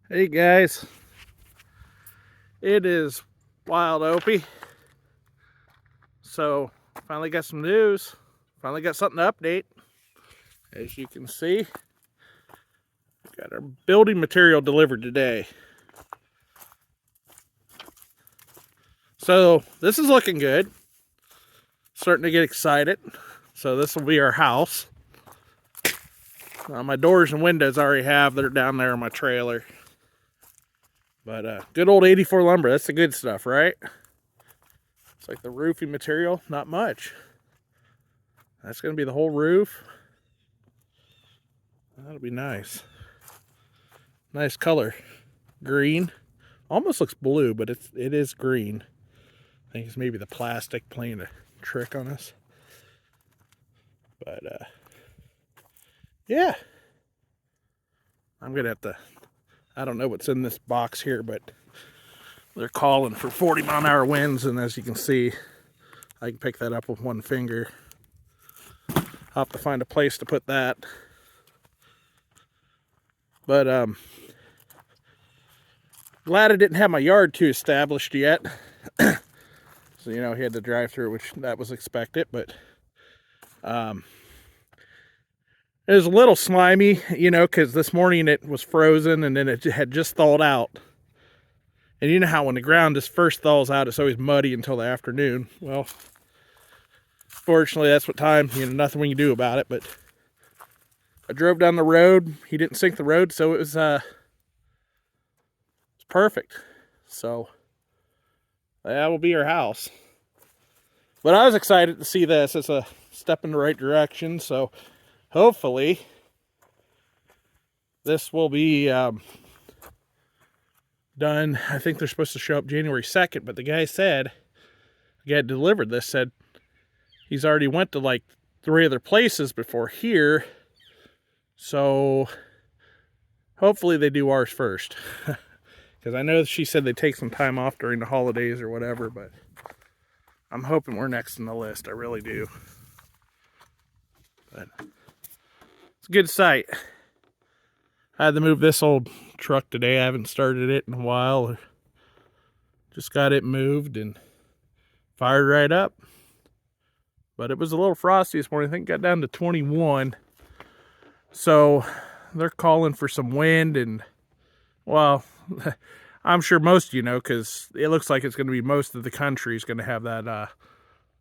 Hey guys, it is Wild Opie. So finally got some news. Finally got something to update. As you can see, we got our building material delivered today. So this is looking good. Starting to get excited. So this will be our house. My doors and windows I already have. They're down there in my trailer. But good old 84 lumber. That's the good stuff, right? It's like the roofing material. Not much. That's going to be the whole roof. That'll be nice. Nice color. Green. Almost looks blue, but it is green. I think it's maybe the plastic playing a trick on us. But yeah. I'm going to have to, I don't know what's in this box here, but they're calling for 40-mile-an-hour winds, and as you can see, I can pick that up with one finger. I'll have to find a place to put that. But glad I didn't have my yard too established yet. So, you know, he had to drive through, which that was expected, but it was a little slimy, you know, because this morning it was frozen and then it had just thawed out. And you know how when the ground just first thaws out, it's always muddy until the afternoon. Well, fortunately, that's what time, you know, nothing we can do about it. But I drove down the road. He didn't sink the road, so it was perfect. So that will be our house. But I was excited to see this. It's a step in the right direction. So hopefully this will be done. I think they're supposed to show up January 2nd, but the guy said, the guy delivered this, said he's already went to like 3 other places before here. So hopefully they do ours first. Because I know she said they take some time off during the holidays or whatever, but I'm hoping we're next in the list. I really do. But it's a good sight. I had to move this old truck today. I haven't started it in a while. Just got it moved and fired right up. But it was a little frosty this morning. I think it got down to 21. So they're calling for some wind and, well, I'm sure most of you know, because it looks like it's going to be most of the country is going to have that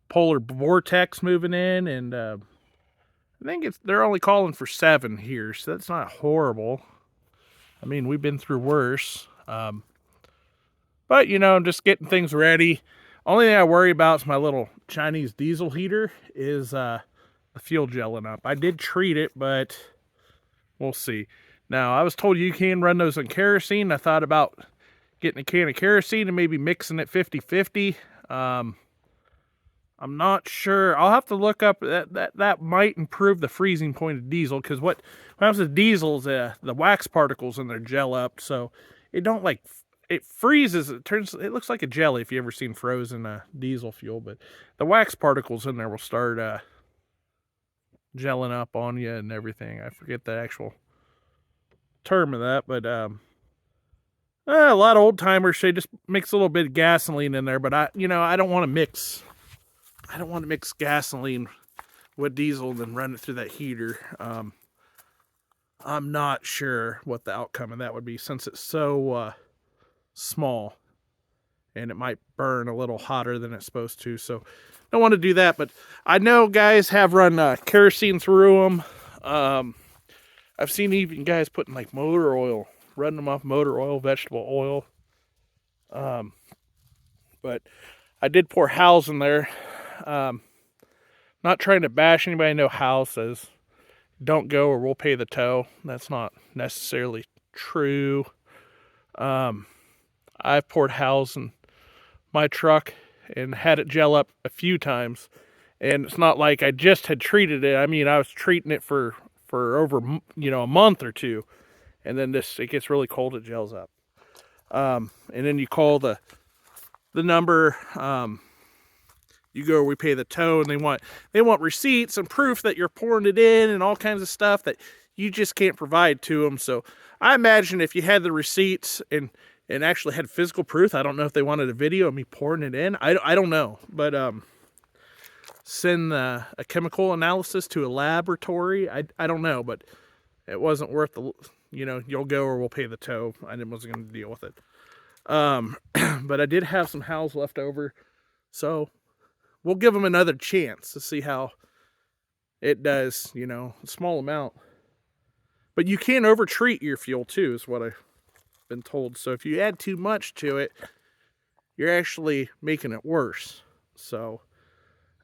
polar vortex moving in, and I think they're only calling for 7 here, so that's not horrible. I mean, we've been through worse, but you know, I'm just getting things ready. Only thing I worry about is my little Chinese diesel heater is the fuel gelling up. I did treat it, but we'll see. Now, I was told you can run those on kerosene. I thought about getting a can of kerosene and maybe mixing it 50-50. I'm not sure. I'll have to look up. That might improve the freezing point of diesel, because what happens with diesel is the wax particles in there gel up, so it don't like, it freezes. It looks like a jelly if you ever seen frozen diesel fuel, but the wax particles in there will start gelling up on you and everything. I forget the actual term of that, but a lot of old timers say just mix a little bit of gasoline in there, but I don't want to mix gasoline with diesel and then run it through that heater. I'm not sure what the outcome of that would be, since it's so small and it might burn a little hotter than it's supposed to. So don't want to do that, but I know guys have run kerosene through them. I've seen even guys putting like motor oil, running them off motor oil, vegetable oil. But I did pour Howes in there. Not trying to bash anybody. I know Hal says don't go or we'll pay the tow. That's not necessarily true. I've poured Howes in my truck and had it gel up a few times, and it's not like I just had treated it. I mean, I was treating it for over, you know, a month or two, and then it gets really cold, it gels up. And then you call the number, you go, we pay the tow, and they want receipts and proof that you're pouring it in and all kinds of stuff that you just can't provide to them. So I imagine if you had the receipts and actually had physical proof, I don't know if they wanted a video of me pouring it in. I don't know, but send a chemical analysis to a laboratory. I don't know, but it wasn't worth the, you'll go or we'll pay the tow. I wasn't going to deal with it. But I did have some howls left over, so we'll give them another chance to see how it does, a small amount. But you can over-treat your fuel too, is what I've been told. So if you add too much to it, you're actually making it worse. So,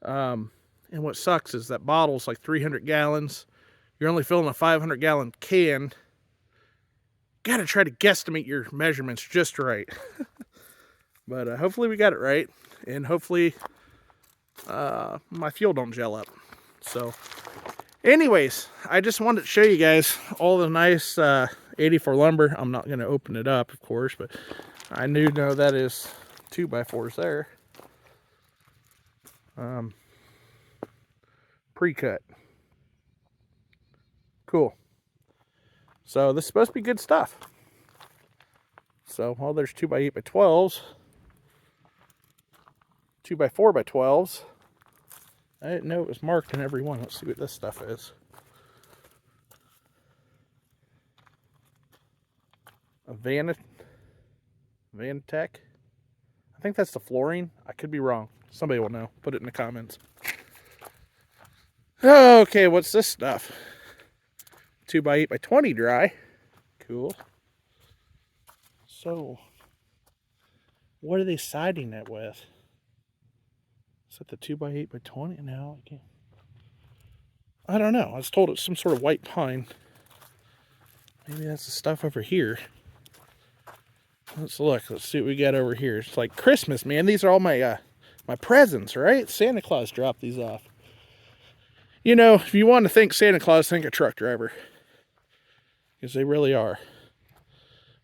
and what sucks is that bottle's like 300 gallons. You're only filling a 500-gallon can. Got to try to guesstimate your measurements just right. But hopefully we got it right. And hopefully my fuel don't gel up. So anyways, I just wanted to show you guys all the nice 84 lumber. I'm not going to open it up, of course, but I know that is 2x4s there. Pre-cut. Cool. So this is supposed to be good stuff. So, well, there's 2x8x12s. 2x4x12s. I didn't know it was marked in every one. Let's see what this stuff is. A Vanatech. I think that's the flooring. I could be wrong. Somebody will know. Put it in the comments. Okay, what's this stuff? 2x8x20 dry. Cool. So, what are they siding it with? Is that the 2x8x20? No, I can't. I don't know. I was told it's some sort of white pine. Maybe that's the stuff over here. Let's look. Let's see what we got over here. It's like Christmas, man. These are all my my presents, right? Santa Claus dropped these off. If you want to think Santa Claus, think a truck driver. Because they really are.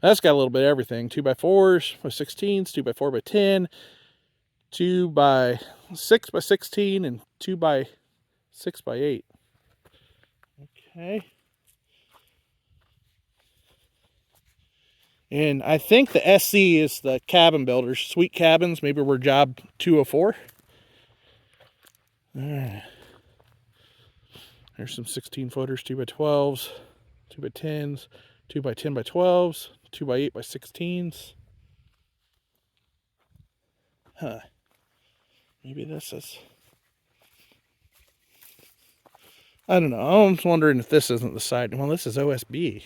That's got a little bit of everything. 2x4s, by 16s, 2x4x10, 2x6x16, and 2x6x8. Okay. And I think the SC is the cabin builders. Sweet Cabins. Maybe we're job 204. Alright. There's some 16-footers, 2x12s, 2x10s, 2x10x12s, 2x8x16s. Huh. Maybe this is... I don't know. I'm just wondering if this isn't the side. Well, this is OSB.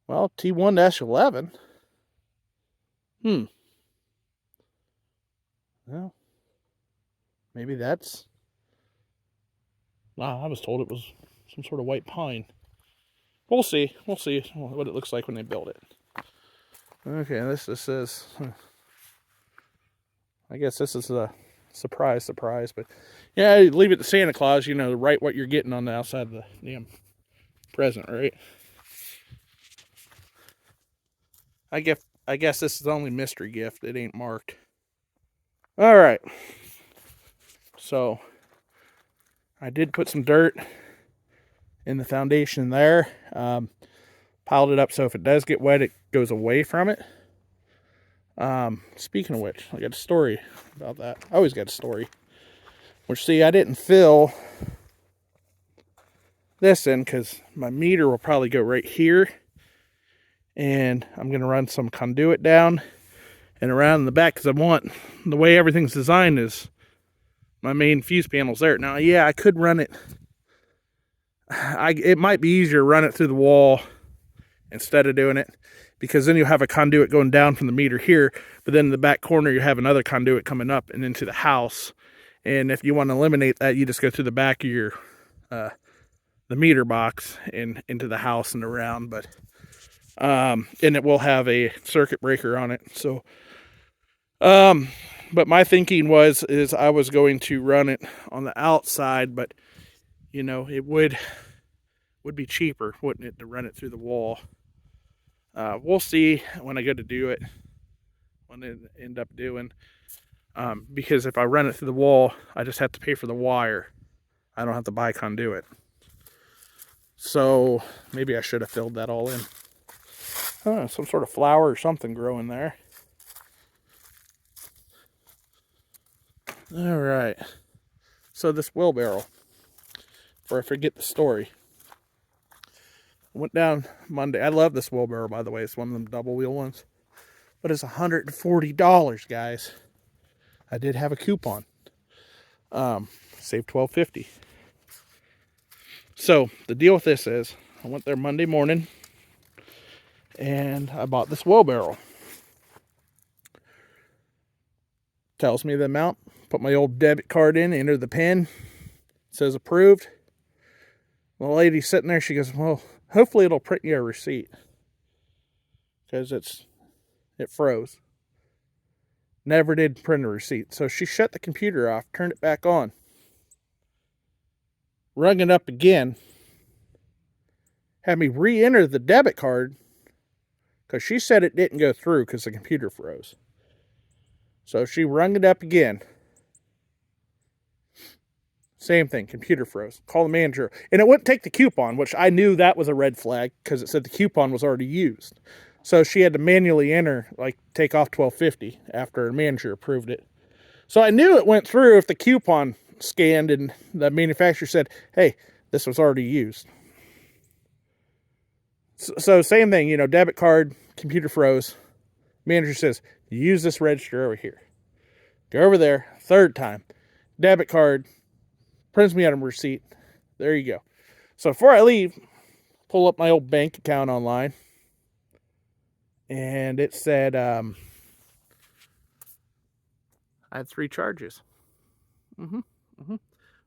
Well, T1-11. Well, maybe that's... Wow, I was told it was some sort of white pine. We'll see. We'll see what it looks like when they build it. Okay, this says... I guess this is a surprise, but... Yeah, leave it to Santa Claus, to write what you're getting on the outside of the damn present, right? I guess this is the only mystery gift. It ain't marked. Alright. So, I did put some dirt in the foundation there. Piled it up so if it does get wet, it goes away from it. Speaking of which, I got a story about that. I always got a story. Which, see, I didn't fill this in because my meter will probably go right here. And I'm going to run some conduit down and around in the back because I want, the way everything's designed is my main fuse panel's there. Now, yeah, I could run it. It might be easier to run it through the wall instead of doing it, because then you'll have a conduit going down from the meter here, but then in the back corner you have another conduit coming up and into the house. And if you want to eliminate that, you just go through the back of your the meter box and into the house and around. But and it will have a circuit breaker on it. So but my thinking is I was going to run it on the outside, but it would be cheaper, wouldn't it, to run it through the wall. We'll see when I go to do it, what I end up doing. Because if I run it through the wall, I just have to pay for the wire. I don't have to buy conduit. So maybe I should have filled that all in. Oh, some sort of flower or something growing there. All right. So this wheelbarrow, before I forget the story, I went down Monday. I love this wheelbarrow, by the way. It's one of them double wheel ones. But it's $140, guys. I did have a coupon. Saved $12.50. So the deal with this is, I went there Monday morning, and I bought this wheelbarrow. Tells me the amount. Put my old debit card in, enter the PIN. It says approved. The lady's sitting there, she goes, well, hopefully it'll print you a receipt. Because it froze. Never did print a receipt. So she shut the computer off, turned it back on. Rung it up again. Had me re-enter the debit card. Because she said it didn't go through because the computer froze. So she rung it up again. Same thing, computer froze. Call the manager. And it wouldn't take the coupon, which I knew that was a red flag because it said the coupon was already used. So she had to manually enter, like take off $12.50 after the manager approved it. So I knew it went through if the coupon scanned and the manufacturer said, hey, this was already used. So same thing, you know, debit card, computer froze. Manager says, use this register over here. Go over there, third time. Debit card, prints me out a receipt. There you go. So before I leave, pull up my old bank account online. And it said I had 3 charges.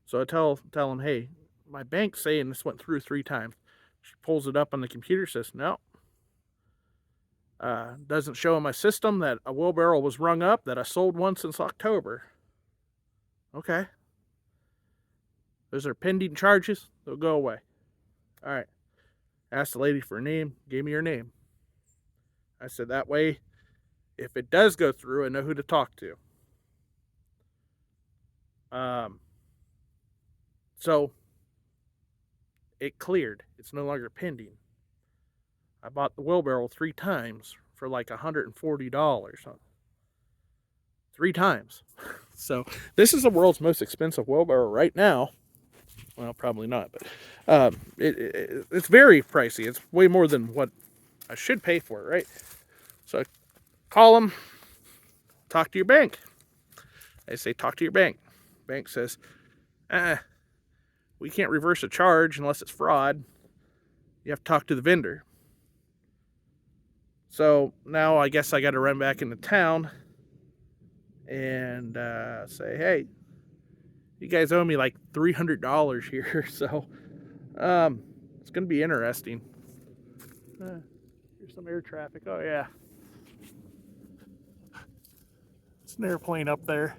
So I tell them, hey, my bank's saying this went through 3 times. She pulls it up on the computer, says, no. Doesn't show in my system that a wheelbarrow was rung up, that I sold one since October. Okay. Those are pending charges. They'll go away. All right. Asked the lady for a name. Gave me her name. I said, that way, if it does go through, I know who to talk to. So it cleared. It's no longer pending. I bought the wheelbarrow 3 times for like $140. 3 times. So this is the world's most expensive wheelbarrow right now. Well, probably not, but it's very pricey. It's way more than what I should pay for it, right? So I call them, talk to your bank. They say, talk to your bank. Bank says, we can't reverse a charge unless it's fraud. You have to talk to the vendor. So now I guess I got to run back into town and say, hey, you guys owe me like $300 here. So it's going to be interesting. Here's some air traffic. Oh, yeah. It's an airplane up there.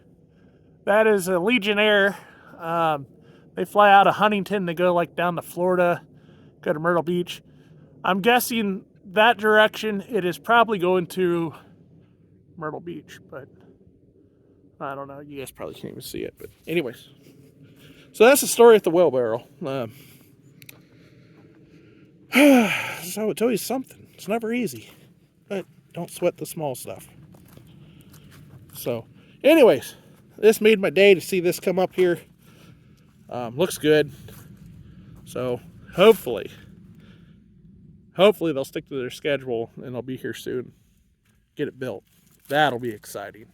That is a Legion Air. They fly out of Huntington to go like down to Florida, go to Myrtle Beach. I'm guessing that direction it is probably going to Myrtle Beach, but I don't know. You guys probably can't even see it, but anyways. So that's the story of the wheelbarrow. So it's always something. It's never easy, but don't sweat the small stuff. So anyways, this made my day to see this come up here. Looks good. So hopefully they'll stick to their schedule and they'll be here soon. Get it built. That'll be exciting.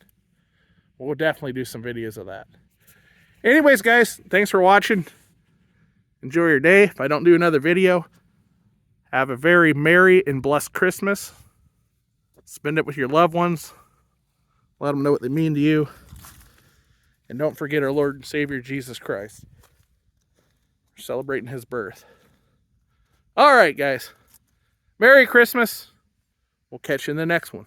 We'll definitely do some videos of that. Anyways, guys, thanks for watching. Enjoy your day. If I don't do another video, have a very merry and blessed Christmas. Spend it with your loved ones. Let them know what they mean to you. And don't forget our Lord and Savior, Jesus Christ. We're celebrating his birth. All right, guys. Merry Christmas. We'll catch you in the next one.